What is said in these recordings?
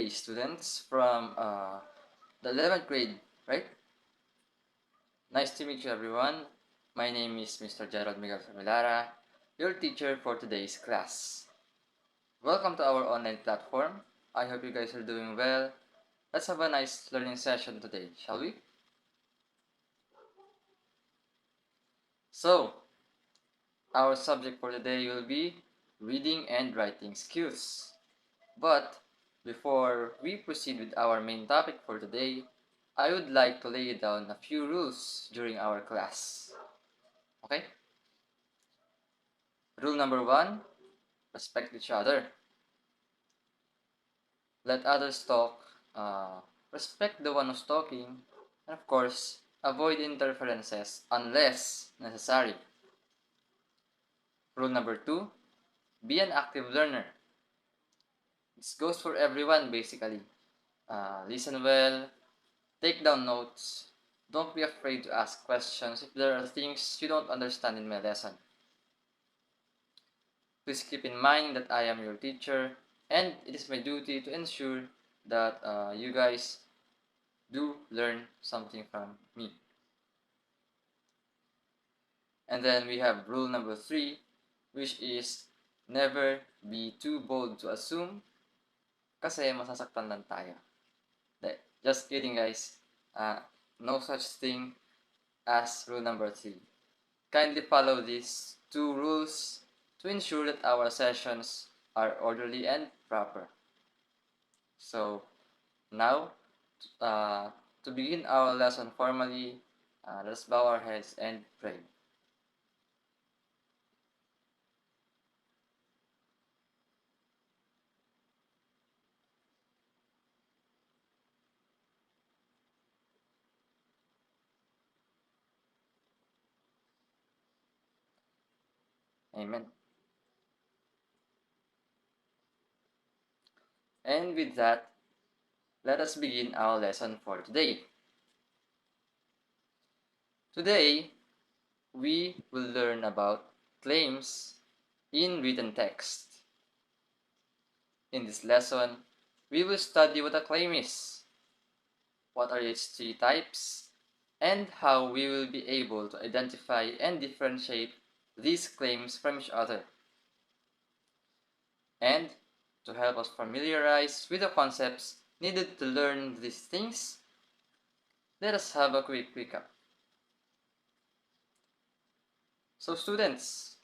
students from the 11th grade, right? Nice to meet you, everyone. My name is Mr. Jerold Familara, your teacher for today's class. Welcome to our online platform. I hope you guys are doing well. Let's have a nice learning session today, shall we? So, our subject for today will be reading and writing skills. But before we proceed with our main topic for today, I would like to lay down a few rules during our class. Okay? Rule number 1, respect each other. Let others talk, respect the one who's talking, and of course, avoid interferences unless necessary. Rule number 2, be an active learner. This goes for everyone basically. Listen well, take down notes. Don't be afraid to ask questions if there are things you don't understand in my lesson. Please keep in mind that I am your teacher and it is my duty to ensure that you guys do learn something from me. And then we have rule number 3, which is never be too bold to assume kasi masasaktan lang tayo. Just kidding, guys. No such thing as rule number 3. Kindly follow these 2 rules to ensure that our sessions are orderly and proper. So now, to begin our lesson formally, let's bow our heads and pray. Amen. And with that, let us begin our lesson for today. Today, we will learn about claims in written text. In this lesson, we will study what a claim is, what are its 3 types, and how we will be able to identify and differentiate these claims from each other. And to help us familiarize with the concepts needed to learn these things, let us have a quick recap. So students,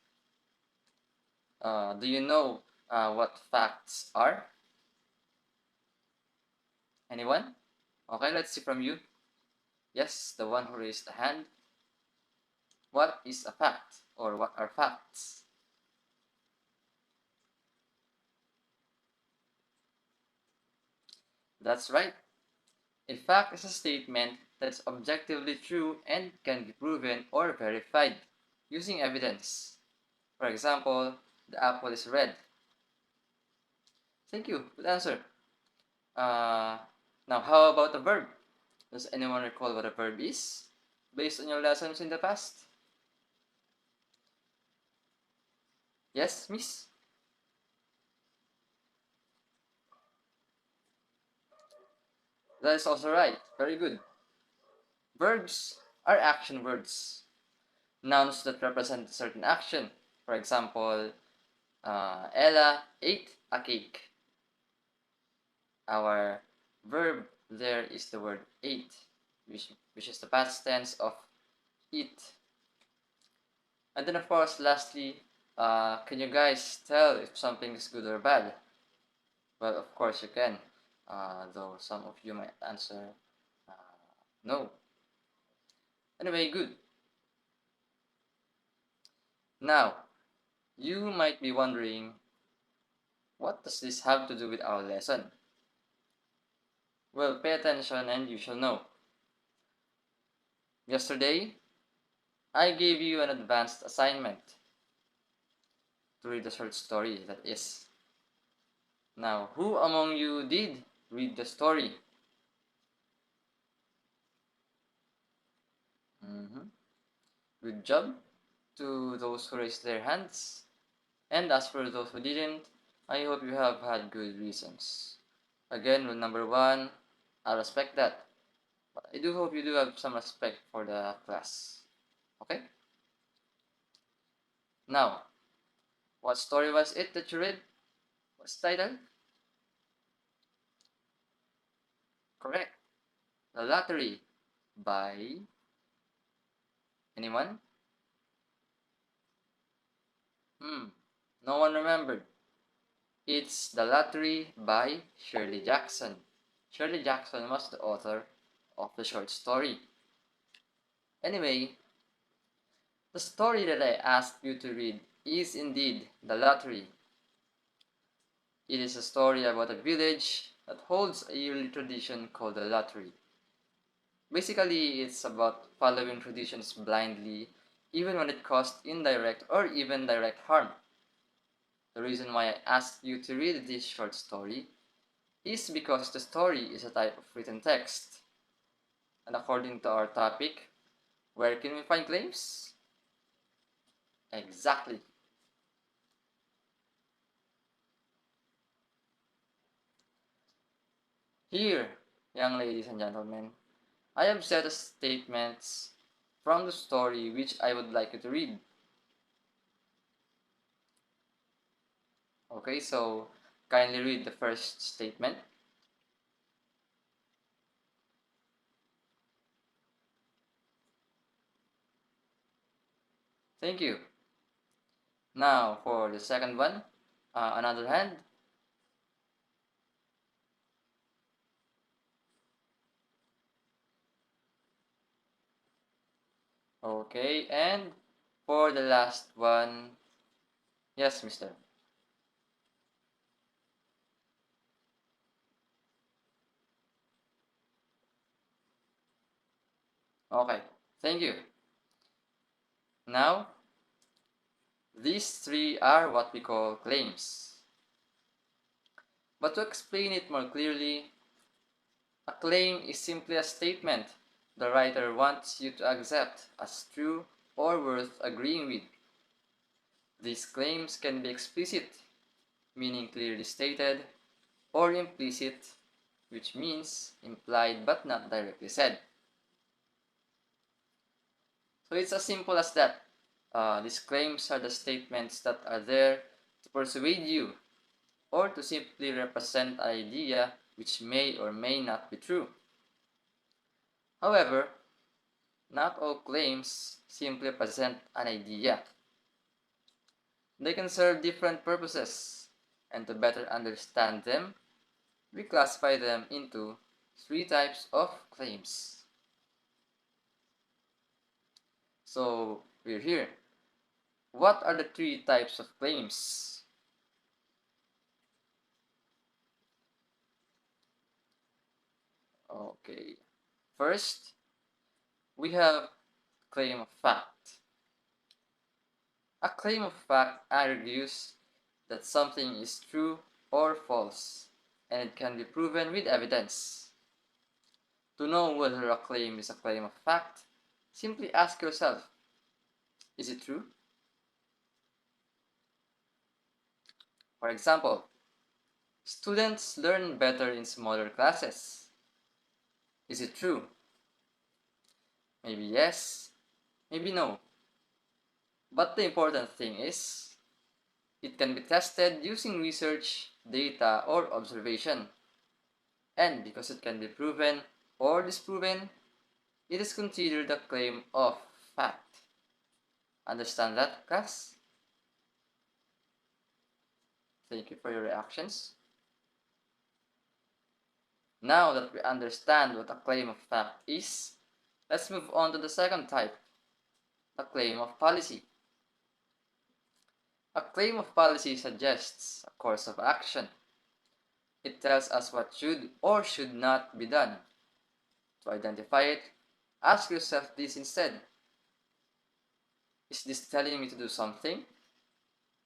do you know what facts are? Anyone? Okay, let's see from you. Yes, the one who raised the hand. What is a fact, or what are facts? That's right. A fact is a statement that's objectively true and can be proven or verified using evidence. For example, the apple is red. Thank you. Good answer. Now, how about a verb? Does anyone recall what a verb is based on your lessons in the past? Yes, miss? That is also right. Very good. Verbs are action words. Nouns that represent a certain action. For example, Ella ate a cake. Our verb there is the word ate, which is the past tense of eat. And then of course, lastly, can you guys tell if something is good or bad? Well, of course you can, though some of you might answer no. Anyway, good. Now, you might be wondering, what does this have to do with our lesson? Well, pay attention and you shall know. Yesterday, I gave you an advanced assignment to read a short story, that is. Now, who among you did read the story? Good job to those who raised their hands. And as for those who didn't, I hope you have had good reasons. Again, rule number one, I respect that. But I do hope you do have some respect for the class. Okay? Now, what story was it that you read? What's the title? Correct. The Lottery by anyone? Hmm. No one remembered. It's The Lottery by Shirley Jackson. Shirley Jackson was the author of the short story. Anyway, the story that I asked you to read is indeed The Lottery. It is a story about a village that holds a yearly tradition called the lottery. Basically, it's about following traditions blindly, even when it causes indirect or even direct harm. The reason why I asked you to read this short story is because the story is a type of written text. And according to our topic, where can we find claims? Exactly. Here, young ladies and gentlemen, I have set statements from the story which I would like you to read. Okay, so kindly read the first statement. Thank you. Now for the second one, another hand. Okay, and for the last one, yes, mister. Okay, thank you. Now, these three are what we call claims. But to explain it more clearly, a claim is simply a statement the writer wants you to accept as true or worth agreeing with. These claims can be explicit, meaning clearly stated, or implicit, which means implied but not directly said. So it's as simple as that. These claims are the statements that are there to persuade you or to simply represent an idea which may or may not be true. However, not all claims simply present an idea. They can serve different purposes, and to better understand them, we classify them into three types of claims. So, we're here. What are the three types of claims? Okay. First, we have claim of fact. A claim of fact argues that something is true or false, and it can be proven with evidence. To know whether a claim is a claim of fact, simply ask yourself, is it true? For example, students learn better in smaller classes. Is it true? Maybe yes, maybe no. But the important thing is, it can be tested using research, data, or observation. And because it can be proven or disproven, it is considered a claim of fact. Understand that, class? Thank you for your reactions. Now that we understand what a claim of fact is, let's move on to the second type, a claim of policy. A claim of policy suggests a course of action. It tells us what should or should not be done. To identify it, ask yourself this instead. Is this telling me to do something?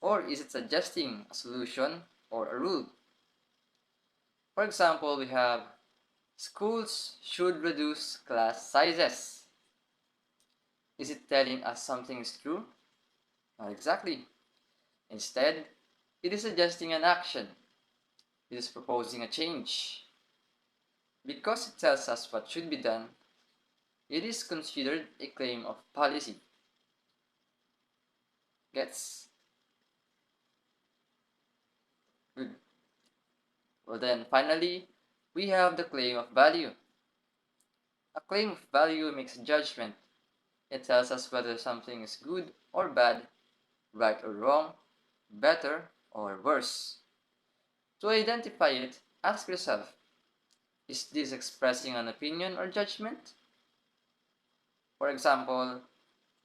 Or is it suggesting a solution or a rule? For example, we have schools should reduce class sizes. Is it telling us something is true? Not exactly. Instead, it is suggesting an action. It is proposing a change. Because it tells us what should be done, it is considered a claim of policy. Gets? Good. Well then, finally, we have the claim of value. A claim of value makes a judgment. It tells us whether something is good or bad, right or wrong, better or worse. To identify it, ask yourself, is this expressing an opinion or judgment? For example,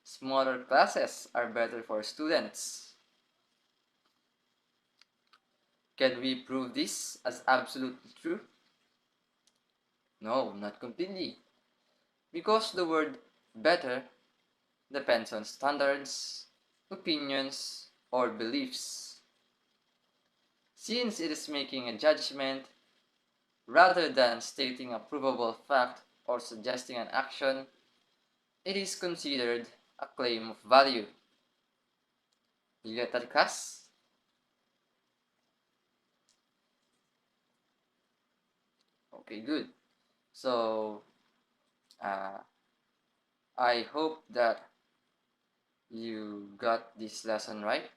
smaller classes are better for students. Can we prove this as absolutely true? No, not completely. Because the word better depends on standards, opinions, or beliefs. Since it is making a judgment rather than stating a provable fact or suggesting an action, it is considered a claim of value. You get that, class? Okay, good. So, uh, I hope that you got this lesson right.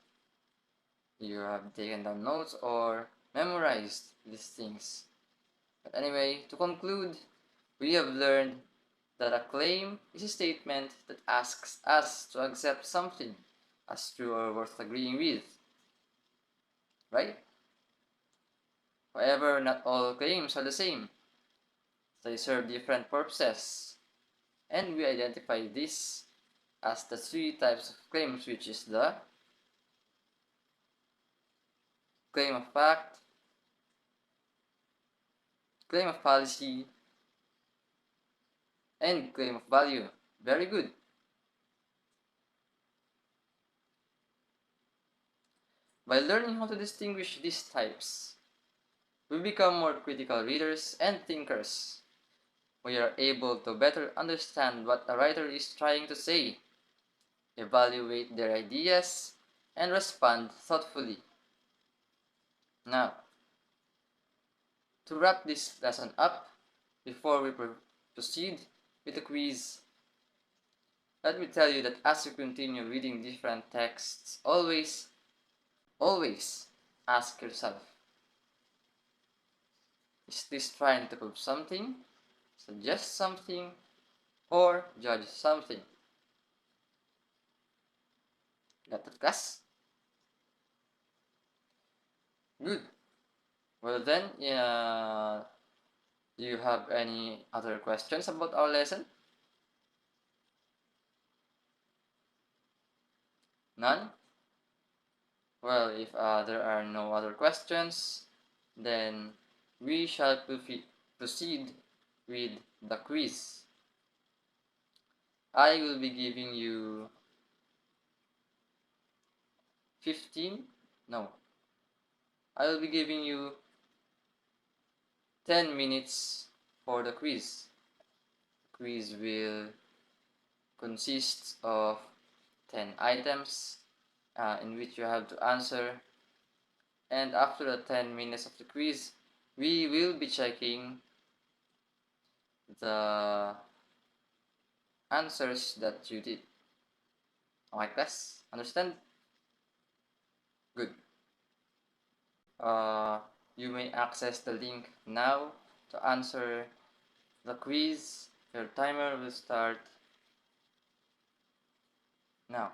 You have taken down notes or memorized these things. But anyway, to conclude, we have learned that a claim is a statement that asks us to accept something as true or worth agreeing with. Right? However, not all claims are the same. They serve different purposes. And we identify this as the three types of claims, which is the claim of fact, claim of policy, and claim of value. Very good. By learning how to distinguish these types, we become more critical readers and thinkers. We are able to better understand what a writer is trying to say, evaluate their ideas, and respond thoughtfully. Now, to wrap this lesson up, before we proceed with the quiz, let me tell you that as you continue reading different texts, always ask yourself, is this trying to prove something, suggest something, or judge something? Got that, class? Good. Well then, do you have any other questions about our lesson? None? Well, if there are no other questions, then we shall proceed with the quiz. I will be giving you 15, no, I will be giving you 10 minutes for the quiz. The quiz will consist of 10 items in which you have to answer, and after the 10 minutes of the quiz, we will be checking the answers that you did. Alright, class? Understand? Good. You may access the link now to answer the quiz. Your timer will start now.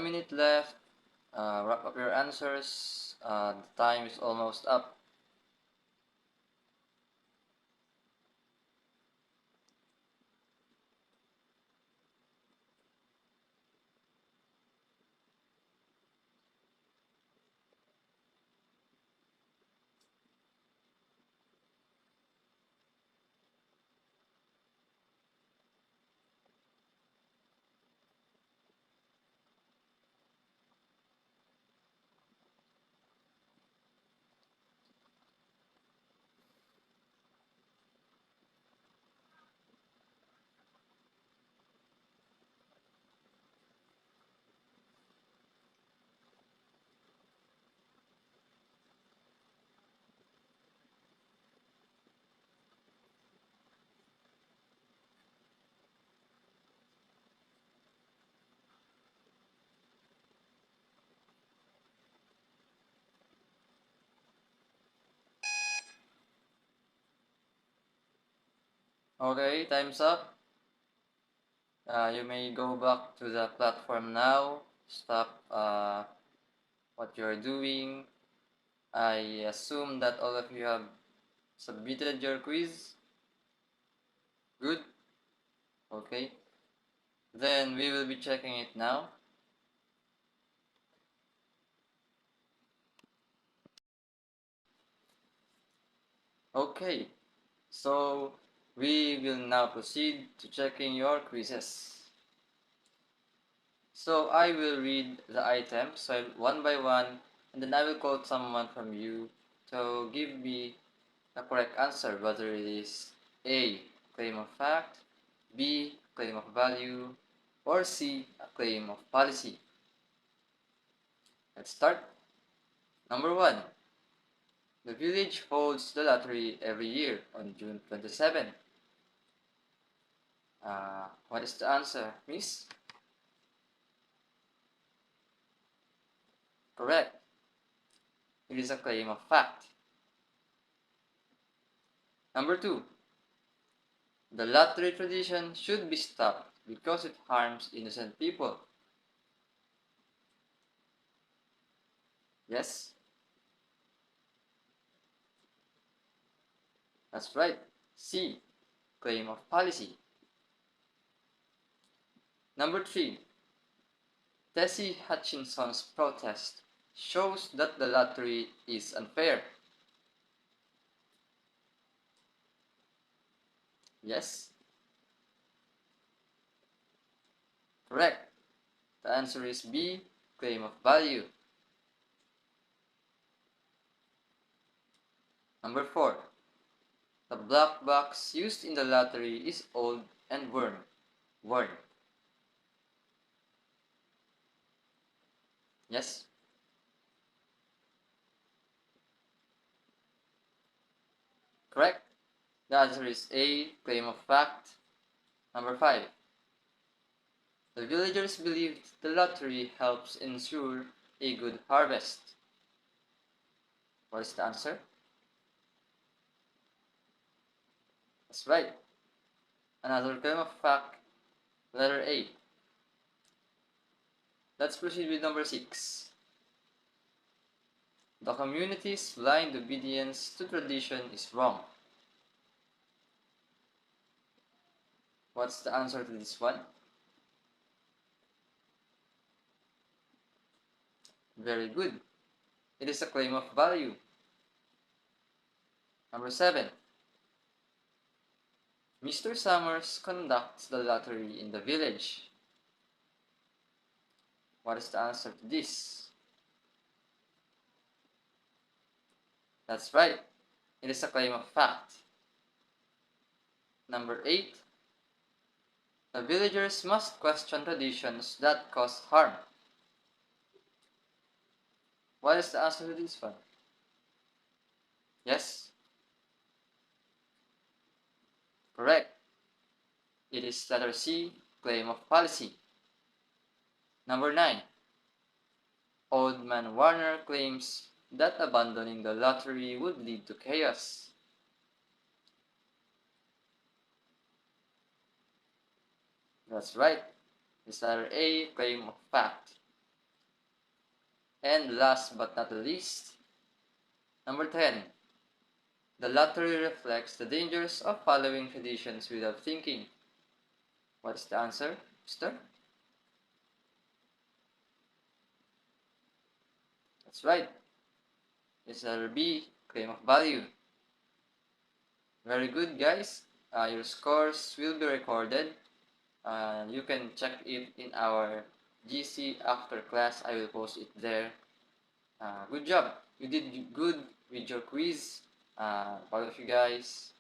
minute left. Wrap up your answers. The time is almost up. Okay, time's up. You may go back to the platform now. Stop what you're doing. I assume that all of you have submitted your quiz. Good. Okay. Then we will be checking it now. Okay. So we will now proceed to checking your quizzes. So I will read the items one by one, and then I will quote someone from you to give me the correct answer, whether it is A, claim of fact, B, claim of value, or C, a claim of policy. Let's start. Number 1. The village holds the lottery every year on June 27. What is the answer, Miss? Correct. It is a claim of fact. Number 2. The lottery tradition should be stopped because it harms innocent people. Yes? That's right. C. Claim of policy. Number 3. Tessie Hutchinson's protest shows that the lottery is unfair. Yes? Correct. The answer is B. Claim of value. Number 4. The black box used in the lottery is old and worn. Yes? Correct. The answer is A. Claim of fact. Number 5. The villagers believed the lottery helps ensure a good harvest. What is the answer? That's right. Another claim of fact, letter A. Let's proceed with number 6. The community's blind obedience to tradition is wrong. What's the answer to this one? Very good. It is a claim of value. Number 7. Mr. Summers conducts the lottery in the village. What is the answer to this? That's right. It is a claim of fact. Number 8. The villagers must question traditions that cause harm. What is the answer to this one? Yes? Correct. It is letter C, claim of policy. Number 9. Old Man Warner claims that abandoning the lottery would lead to chaos. That's right. It's letter A, claim of fact. And last but not the least, number 10. The lottery reflects the dangers of following traditions without thinking. What's the answer, mister? That's right. It's letter B, claim of value. Very good, guys. Your scores will be recorded. You can check it in our GC after class. I will post it there. Good job. You did good with your quiz. All of you guys.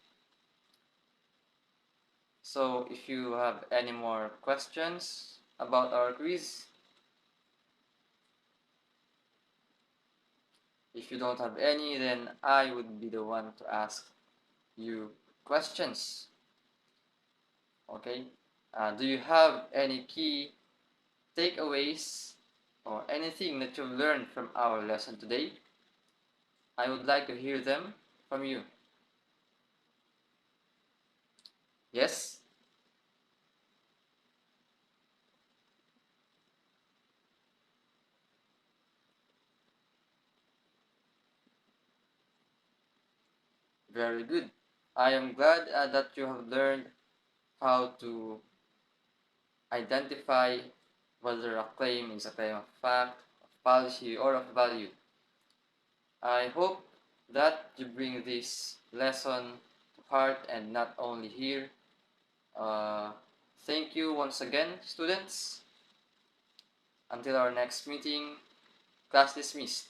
So if you have any more questions about our quiz, if you don't have any, then I would be the one to ask you questions. Okay? Do you have any key takeaways or anything that you've learned from our lesson today? I would like to hear them from you. Yes? Very good. I am glad that you have learned how to identify whether a claim is a claim of fact, of policy, or of value. I hope that you bring this lesson to heart and not only here. Thank you once again, students. Until our next meeting, class dismissed.